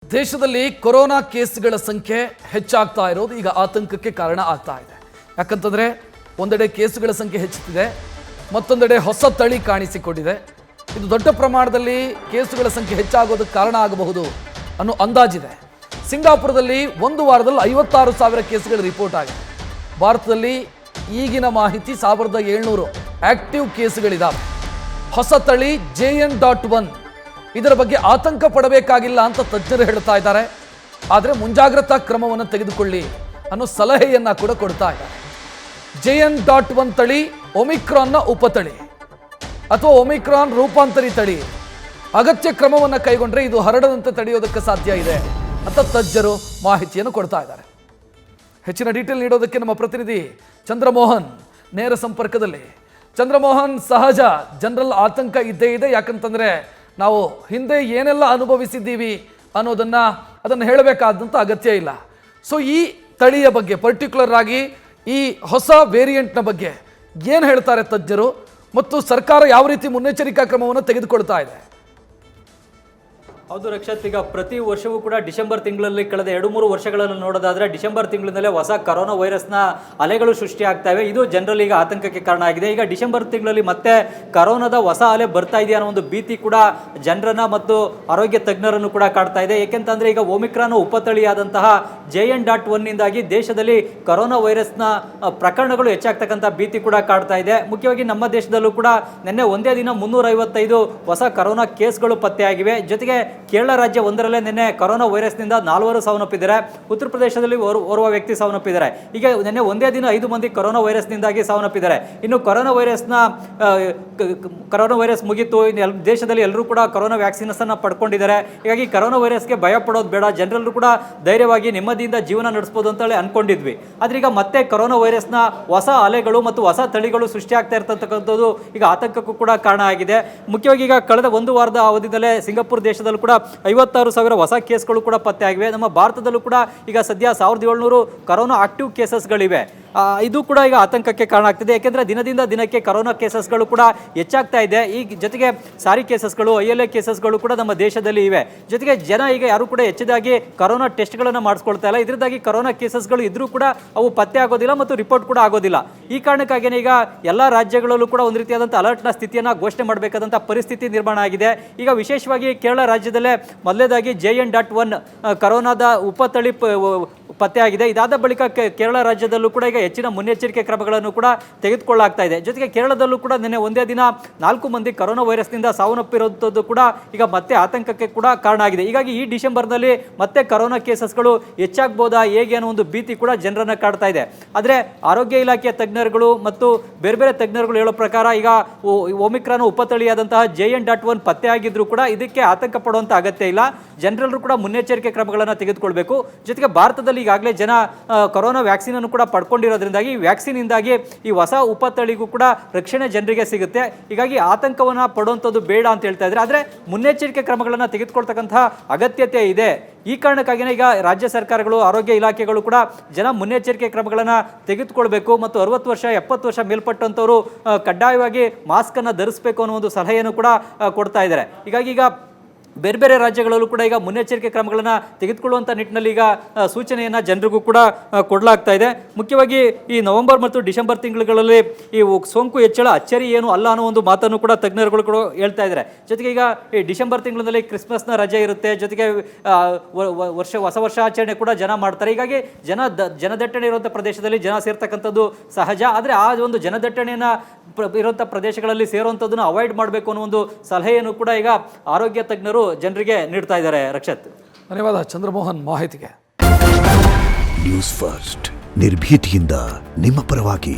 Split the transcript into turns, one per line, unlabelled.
ದೇಶದಲ್ಲಿ ಕೊರೋನಾ ಕೇಸ್ಗಳ ಸಂಖ್ಯೆ ಹೆಚ್ಚಾಗ್ತಾ ಇರೋದು ಈಗ ಆತಂಕಕ್ಕೆ ಕಾರಣ ಆಗ್ತಾ ಇದೆ. ಯಾಕಂತಂದ್ರೆ ಒಂದೆಡೆ ಕೇಸುಗಳ ಸಂಖ್ಯೆ ಹೆಚ್ಚುತ್ತಿದೆ, ಮತ್ತೊಂದೆಡೆ ಹೊಸ ತಳಿ ಕಾಣಿಸಿಕೊಂಡಿದೆ. ಇದು ದೊಡ್ಡ ಪ್ರಮಾಣದಲ್ಲಿ ಕೇಸುಗಳ ಸಂಖ್ಯೆ ಹೆಚ್ಚಾಗೋದಕ್ಕೆ ಕಾರಣ ಆಗಬಹುದು ಅನ್ನೋ ಅಂದಾಜಿದೆ. ಸಿಂಗಾಪುರದಲ್ಲಿ ಒಂದು ವಾರದಲ್ಲಿ 56,000 ಕೇಸುಗಳು ರಿಪೋರ್ಟ್ ಆಗಿದೆ. ಭಾರತದಲ್ಲಿ ಈಗಿನ ಮಾಹಿತಿ 1,700 ಆಕ್ಟಿವ್ ಕೇಸುಗಳಿದ್ದಾವೆ. ಹೊಸ ತಳಿ JN.1 ಇದರ ಬಗ್ಗೆ ಆತಂಕ ಪಡಬೇಕಾಗಿಲ್ಲ ಅಂತ ತಜ್ಞರು ಹೇಳ್ತಾ ಇದ್ದಾರೆ. ಆದರೆ ಮುಂಜಾಗ್ರತಾ ಕ್ರಮವನ್ನು ತೆಗೆದುಕೊಳ್ಳಿ ಅನ್ನೋ ಸಲಹೆಯನ್ನ ಕೂಡ ಕೊಡ್ತಾ ಇದ್ದಾರೆ. JN.1 ತಳಿ ಒಮಿಕ್ರಾನ್ನ ಉಪತಳಿ ಅಥವಾ ಒಮಿಕ್ರಾನ್ ರೂಪಾಂತರಿ ತಳಿ. ಅಗತ್ಯ ಕ್ರಮವನ್ನು ಕೈಗೊಂಡ್ರೆ ಇದು ಹರಡದಂತೆ ತಡೆಯೋದಕ್ಕೆ ಸಾಧ್ಯ ಇದೆ ಅಂತ ತಜ್ಞರು ಮಾಹಿತಿಯನ್ನು ಕೊಡ್ತಾ ಇದ್ದಾರೆ. ಹೆಚ್ಚಿನ ಡೀಟೇಲ್ ನೀಡೋದಕ್ಕೆ ನಮ್ಮ ಪ್ರತಿನಿಧಿ ಚಂದ್ರಮೋಹನ್ ನೇರ ಸಂಪರ್ಕದಲ್ಲಿ. ಚಂದ್ರಮೋಹನ್, ಸಹಜ ಜನರಲ್ ಆತಂಕ ಇದ್ದೇ ಇದೆ. ಯಾಕಂತಂದ್ರೆ ನಾವು ಹಿಂದೆ ಏನೆಲ್ಲ ಅನುಭವಿಸಿದ್ದೀವಿ ಅದನ್ನು ಹೇಳಬೇಕಾದಂಥ ಅಗತ್ಯ ಇಲ್ಲ. ಸೊ ಈ ತಳಿಯ ಬಗ್ಗೆ ಪರ್ಟಿಕ್ಯುಲರ್ ಆಗಿ ಈ ಹೊಸ ವೇರಿಯಂಟ್ನ ಬಗ್ಗೆ ಏನು ಹೇಳ್ತಾರೆ ತಜ್ಞರು ಮತ್ತು ಸರ್ಕಾರ ಯಾವ ರೀತಿ ಮುನ್ನೆಚ್ಚರಿಕಾ ಕ್ರಮವನ್ನು ತೆಗೆದುಕೊಳ್ತಾ ಇದೆ?
ಹೌದು ರಕ್ಷತ್, ಈಗ ಪ್ರತಿ ವರ್ಷವೂ ಕೂಡ ಡಿಸೆಂಬರ್ ತಿಂಗಳಲ್ಲಿ ಕಳೆದ 2-3 ವರ್ಷಗಳನ್ನು ನೋಡೋದಾದ್ರೆ ಡಿಸೆಂಬರ್ ತಿಂಗಳಿನಲ್ಲೇ ಹೊಸ ಕರೋನಾ ವೈರಸ್ನ ಅಲೆಗಳು ಸೃಷ್ಟಿ ಆಗ್ತವೆ. ಇದು ಜನರಲ್ಲಿ ಈಗ ಆತಂಕಕ್ಕೆ ಕಾರಣ ಆಗಿದೆ. ಈಗ ಡಿಸೆಂಬರ್ ತಿಂಗಳಲ್ಲಿ ಮತ್ತೆ ಕರೋನಾದ ಹೊಸ ಅಲೆ ಬರ್ತಾ ಇದೆ ಅನ್ನೋ ಒಂದು ಭೀತಿ ಕೂಡ ಜನರನ್ನ ಮತ್ತು ಆರೋಗ್ಯ ತಜ್ಞರನ್ನು ಕೂಡ ಕಾಡ್ತಾ ಇದೆ. ಏಕೆಂತಂದ್ರೆ ಈಗ ಒಮಿಕ್ರಾನ್ ಉಪತಳಿಯಾದಂತಹ JN.1 ನಿಂದಾಗಿ ದೇಶದಲ್ಲಿ ಕರೋನಾ ವೈರಸ್ನ ಪ್ರಕರಣಗಳು ಹೆಚ್ಚಾಗ್ತಕ್ಕಂಥ ಭೀತಿ ಕೂಡ ಕಾಡ್ತಾ ಇದೆ. ಮುಖ್ಯವಾಗಿ ನಮ್ಮ ದೇಶದಲ್ಲೂ ಕೂಡ ನಿನ್ನೆ ಒಂದೇ ದಿನ 355 ಹೊಸ ಕರೋನಾ ಕೇಸ್ಗಳು ಪತ್ತೆಯಾಗಿವೆ. ಜೊತೆಗೆ ಕೇರಳ ರಾಜ್ಯ ಒಂದರಲ್ಲೇ ನಿನ್ನೆ ಕರೋನಾ ವೈರಸ್ನಿಂದ 4 ಸಾವನ್ನಪ್ಪಿದ್ದಾರೆ. ಉತ್ತರ ಪ್ರದೇಶದಲ್ಲಿ ಓರ್ವ ವ್ಯಕ್ತಿ ಸಾವನ್ನಪ್ಪಿದ್ದಾರೆ. ಈಗ ನಿನ್ನೆ ಒಂದೇ ದಿನ 5 ಮಂದಿ ಕರೋನಾ ವೈರಸ್ನಿಂದಾಗಿ ಸಾವನ್ನಪ್ಪಿದ್ದಾರೆ. ಇನ್ನು ಕರೋನಾ ವೈರಸ್ ಮುಗಿತು, ದೇಶದಲ್ಲಿ ಎಲ್ಲರೂ ಕೂಡ ಕರೋನಾ ವ್ಯಾಕ್ಸಿನ್ಸ್ ಅನ್ನ ಪಡ್ಕೊಂಡಿದ್ದಾರೆ. ಹೀಗಾಗಿ ಕರೋನಾ ವೈರಸ್ಗೆ ಭಯ ಪಡೋದು ಬೇಡ, ಜನರೆಲ್ಲರೂ ಕೂಡ ಧೈರ್ಯವಾಗಿ ನೆಮ್ಮದಿಯಿಂದ ಜೀವನ ನಡೆಸಬಹುದು ಅಂತ ಹೇಳಿ ಅನ್ಕೊಂಡಿದ್ವಿ. ಆದ್ರೆ ಈಗ ಮತ್ತೆ ಕರೋನಾ ವೈರಸ್ನ ಹೊಸ ಅಲೆಗಳು ಮತ್ತು ಹೊಸ ತಳಿಗಳು ಸೃಷ್ಟಿ ಆಗ್ತಾ ಇರ್ತಕ್ಕಂಥದ್ದು ಈಗ ಆತಂಕಕ್ಕೂ ಕೂಡ ಕಾರಣ ಆಗಿದೆ. ಮುಖ್ಯವಾಗಿ ಈಗ ಕಳೆದ ಒಂದು ವಾರದ ಅವಧಿಯಲ್ಲೇ ಸಿಂಗಾಪುರ ದೇಶದಲ್ಲೂ ಕೂಡ 56,000 ಹೊಸ ಕೇಸ್ಗಳು ಕೂಡ ಪತ್ತೆ ಆಗಿವೆ. ನಮ್ಮ ಭಾರತದಲ್ಲೂ ಕೂಡ ಈಗ ಸದ್ಯ 1,700 ಕರೋನಾ ಆಕ್ಟಿವ್ ಕೇಸಸ್ಗಳಿವೆ. ಇದು ಕೂಡ ಈಗ ಆತಂಕಕ್ಕೆ ಕಾರಣ ಆಗ್ತಿದೆ. ಯಾಕೆಂದರೆ ದಿನದಿಂದ ದಿನಕ್ಕೆ ಕರೋನಾ ಕೇಸಸ್ಗಳು ಕೂಡ ಹೆಚ್ಚಾಗ್ತಾ ಇದೆ. ಈ ಜೊತೆಗೆ ಸಾರಿ ಕೇಸಸ್ಗಳು, ILA ಕೇಸಸ್ಗಳು ಕೂಡ ನಮ್ಮ ದೇಶದಲ್ಲಿ ಇವೆ. ಜೊತೆಗೆ ಜನ ಈಗ ಯಾರು ಕೂಡ ಹೆಚ್ಚಿದಾಗಿ ಕರೋನಾ ಟೆಸ್ಟ್ಗಳನ್ನು ಮಾಡಿಸ್ಕೊಳ್ತಾ ಇಲ್ಲ. ಇದರಿಂದಾಗಿ ಕರೋನಾ ಕೇಸಸ್ಗಳು ಇದ್ರೂ ಕೂಡ ಅವು ಪತ್ತೆ ಆಗೋದಿಲ್ಲ ಮತ್ತು ರಿಪೋರ್ಟ್ ಕೂಡ ಆಗೋದಿಲ್ಲ. ಈ ಕಾರಣಕ್ಕಾಗಿಯೇ ಈಗ ಎಲ್ಲ ರಾಜ್ಯಗಳಲ್ಲೂ ಕೂಡ ಒಂದು ರೀತಿಯಾದಂಥ ಅಲರ್ಟ್ನ ಸ್ಥಿತಿಯನ್ನು ಘೋಷಣೆ ಮಾಡಬೇಕಾದಂಥ ಪರಿಸ್ಥಿತಿ ನಿರ್ಮಾಣ ಆಗಿದೆ. ಈಗ ವಿಶೇಷವಾಗಿ ಕೇರಳ ರಾಜ್ಯದಲ್ಲೇ ಮೊದಲೇದಾಗಿ JN.1 ಕರೋನಾದ ಉಪತಳಿ ಪತ್ತೆ ಆಗಿದೆ. ಇದಾದ ಬಳಿಕ ಕೇರಳ ರಾಜ್ಯದಲ್ಲೂ ಕೂಡ ಈಗ ಹೆಚ್ಚಿನ ಮುನ್ನೆಚ್ಚರಿಕೆ ಕ್ರಮಗಳನ್ನು ಕೂಡ ತೆಗೆದುಕೊಳ್ಳಲಾಗ್ತಾ ಇದೆ. ಜೊತೆಗೆ ಕೇರಳದಲ್ಲೂ ಕೂಡ ನಿನ್ನೆ ಒಂದೇ ದಿನ 4 ಮಂದಿ ಕರೋನಾ ವೈರಸ್ನಿಂದ ಸಾವನ್ನಪ್ಪಿರುವಂಥದ್ದು ಕೂಡ ಈಗ ಮತ್ತೆ ಆತಂಕಕ್ಕೆ ಕೂಡ ಕಾರಣ ಆಗಿದೆ. ಹೀಗಾಗಿ ಈ ಡಿಸೆಂಬರ್ನಲ್ಲಿ ಮತ್ತೆ ಕರೋನಾ ಕೇಸಸ್ಗಳು ಹೆಚ್ಚಾಗಬಹುದಾ ಹೇಗೆ ಅನ್ನೋ ಒಂದು ಭೀತಿ ಕೂಡ ಜನರನ್ನ ಕಾಡ್ತಾ ಇದೆ. ಆದರೆ ಆರೋಗ್ಯ ಇಲಾಖೆಯ ತಜ್ಞರುಗಳು ಮತ್ತು ಬೇರೆ ಬೇರೆ ತಜ್ಞರುಗಳು ಹೇಳೋ ಪ್ರಕಾರ ಈಗ ಒಮಿಕ್ರಾನ್ ಉಪತಳಿಯಾದಂತಹ JN.1 ಪತ್ತೆ ಆಗಿದ್ರು ಕೂಡ ಇದಕ್ಕೆ ಆತಂಕ ಪಡುವಂಥ ಅಗತ್ಯ ಇಲ್ಲ. ಜನರೆಲ್ಲರೂ ಕೂಡ ಮುನ್ನೆಚ್ಚರಿಕೆ ಕ್ರಮಗಳನ್ನು ತೆಗೆದುಕೊಳ್ಬೇಕು. ಜೊತೆಗೆ ಭಾರತದಲ್ಲಿ ಈಗಾಗಲೇ ಜನ ಕೊರೋನಾ ವ್ಯಾಕ್ಸಿನ್ ಅನ್ನು ಕೂಡ ಪಡ್ಕೊಂಡಿರೋದ್ರಿಂದಾಗಿ ವ್ಯಾಕ್ಸಿನ್ ಇಂದಾಗಿ ಈ ಹೊಸ ಉಪತಳಿಗೂ ಕೂಡ ರಕ್ಷಣೆ ಜನರಿಗೆ ಸಿಗುತ್ತೆ. ಹೀಗಾಗಿ ಆತಂಕವನ್ನ ಪಡುವಂಥದ್ದು ಬೇಡ ಅಂತ ಹೇಳ್ತಾ ಇದ್ದಾರೆ. ಆದರೆ ಮುನ್ನೆಚ್ಚರಿಕೆ ಕ್ರಮಗಳನ್ನು ತೆಗೆದುಕೊಳ್ತಕ್ಕಂತಹ ಅಗತ್ಯತೆ ಇದೆ. ಈ ಕಾರಣಕ್ಕಾಗಿಯೇ ಈಗ ರಾಜ್ಯ ಸರ್ಕಾರಗಳು, ಆರೋಗ್ಯ ಇಲಾಖೆಗಳು ಕೂಡ ಜನ ಮುನ್ನೆಚ್ಚರಿಕೆ ಕ್ರಮಗಳನ್ನು ತೆಗೆದುಕೊಳ್ಬೇಕು ಮತ್ತು 60 ವರ್ಷ 70 ವರ್ಷ ಮೇಲ್ಪಟ್ಟಂಥವರು ಕಡ್ಡಾಯವಾಗಿ ಮಾಸ್ಕ್ ಅನ್ನು ಧರಿಸಬೇಕು ಅನ್ನೋ ಒಂದು ಸಲಹೆಯನ್ನು ಕೂಡ ಕೊಡ್ತಾ ಇದ್ದಾರೆ. ಹೀಗಾಗಿ ಈಗ ಬೇರೆ ಬೇರೆ ರಾಜ್ಯಗಳಲ್ಲೂ ಕೂಡ ಈಗ ಮುನ್ನೆಚ್ಚರಿಕೆ ಕ್ರಮಗಳನ್ನು ತೆಗೆದುಕೊಳ್ಳುವಂಥ ನಿಟ್ಟಿನಲ್ಲಿ ಈಗ ಸೂಚನೆಯನ್ನು ಜನರಿಗೂ ಕೂಡ ಕೊಡಲಾಗ್ತಾ ಇದೆ. ಮುಖ್ಯವಾಗಿ ಈ ನವೆಂಬರ್ ಮತ್ತು ಡಿಸೆಂಬರ್ ತಿಂಗಳುಗಳಲ್ಲಿ ಈ ಸೋಂಕು ಹೆಚ್ಚಳ ಅಚ್ಚರಿ ಏನು ಅಲ್ಲ ಅನ್ನೋ ಒಂದು ಮಾತನ್ನು ಕೂಡ ತಜ್ಞರುಗಳು ಕೂಡ ಹೇಳ್ತಾ ಇದ್ದಾರೆ. ಜೊತೆಗೆ ಈಗ ಈ ಡಿಸೆಂಬರ್ ತಿಂಗಳಲ್ಲಿ ಕ್ರಿಸ್ಮಸ್ನ ರಜೆ ಇರುತ್ತೆ. ಜೊತೆಗೆ ಹೊಸ ವರ್ಷಾಚರಣೆ ಕೂಡ ಜನ ಮಾಡ್ತಾರೆ. ಹೀಗಾಗಿ ಜನದಟ್ಟಣೆ ಇರುವಂಥ ಪ್ರದೇಶದಲ್ಲಿ ಜನ ಸೇರ್ತಕ್ಕಂಥದ್ದು ಸಹಜ. ಆದರೆ ಆ ಒಂದು ಜನದಟ್ಟಣೆಯನ್ನು ಇರುವಂಥ ಪ್ರದೇಶಗಳಲ್ಲಿ ಸೇರುವಂಥದ್ದನ್ನು ಅವಾಯ್ಡ್ ಮಾಡಬೇಕು ಅನ್ನೋ ಒಂದು ಸಲಹೆಯನ್ನು ಕೂಡ ಈಗ ಆರೋಗ್ಯ ತಜ್ಞರು ಜನರಿಗೆ ನೀಡ್ತಾ ಇದ್ದಾರೆ. ರಕ್ಷತ್,
ಧನ್ಯವಾದ ಚಂದ್ರಮೋಹನ್ ಮಾಹಿತಿಗೆ.
ನ್ಯೂಸ್ ಫಸ್ಟ್ ನಿರ್ಭೀತಿಯಿಂದ ನಿಮ್ಮ ಪರವಾಗಿ.